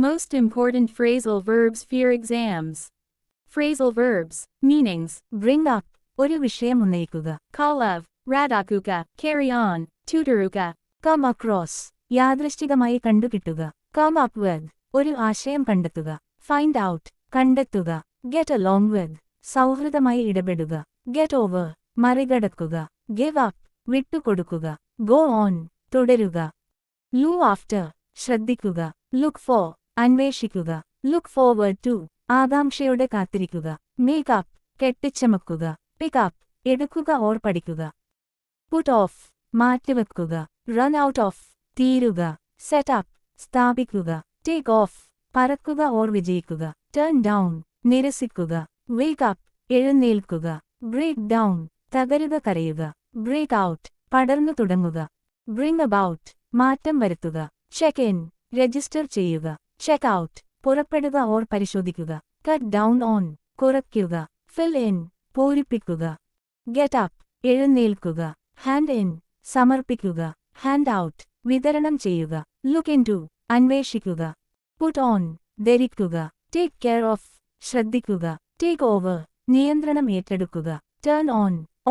Most important phrasal verbs for exams. Phrasal verbs. Meanings. Bring up, ഒരു വിഷയം ഉന്നയിക്കുക. Call of, radakuക, carry on, tutoruക. Come across, യാദൃശ്ചികമായി കണ്ടുകിട്ടുക. Come up with, ഒരു ആശയം കണ്ടെത്തുക. Find out, കണ്ടെത്തുക. Get along with, സൗഹൃദമായി ഇടപെടുക. Get over, മറികടക്കുക. Give up, വിട്ടുകൊടുക്കുക. Go on, തുടരുക. Look after, ശ്രദ്ധിക്കുക. Look for, അന്വേഷിക്കുക. Look forward to, ആകാംക്ഷയോടെ കാത്തിരിക്കുക. Make up, കെട്ടിച്ചമക്കുക. Pick up, എടുക്കുക ഓർ പഠിക്കുക. Put off, മാറ്റിവെക്കുക. Run out of, തീരുക. Set up, സ്ഥാപിക്കുക. Take off, പറക്കുക ഓർ വിജയിക്കുക. Turn down, നിരസിക്കുക. Wake up, എഴുന്നേൽക്കുക. Break down, തകരുക കരയുക. Break out, പടർന്നു തുടങ്ങുക. Bring about, മാറ്റം വരുത്തുക. Check in, രജിസ്റ്റർ ചെയ്യുക. Check out, പുറപ്പെടുക ഓർ പരിശോധിക്കുക. Cut down on, കുറയ്ക്കുക. Fill in, പൂരിപ്പിക്കുക. Get up, എഴുന്നേൽക്കുക. Hand in, സമർപ്പിക്കുക. Hand out, വിതരണം ചെയ്യുക. Look into, അന്വേഷിക്കുക. Put on, ധരിക്കുക. Take care of, ശ്രദ്ധിക്കുക. Take over, നിയന്ത്രണം ഏറ്റെടുക്കുക. Turn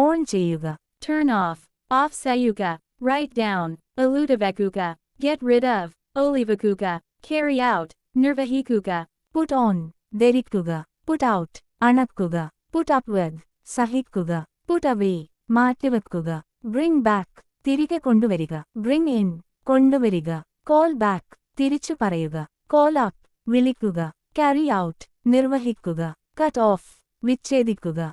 on ചെയ്യുക. Turn off, off ചെയ്യുക. Write down, elutivekuക. Get rid of, ഒളിവെക്കുക. Carry out, നിർവഹിക്കുക. Put on, ധരിക്കുക. Put out, അണക്കുക. Put up with, സഹിക്കുക. Put away, മാറ്റിവെക്കുക. Bring back, തിരികെ കൊണ്ടുവരിക. Bring in, കൊണ്ടുവരിക. Call back, തിരിച്ചു പറയുക. Call up, വിളിക്കുക. Carry out, നിർവഹിക്കുക. Cut off, വിച്ഛേദിക്കുക.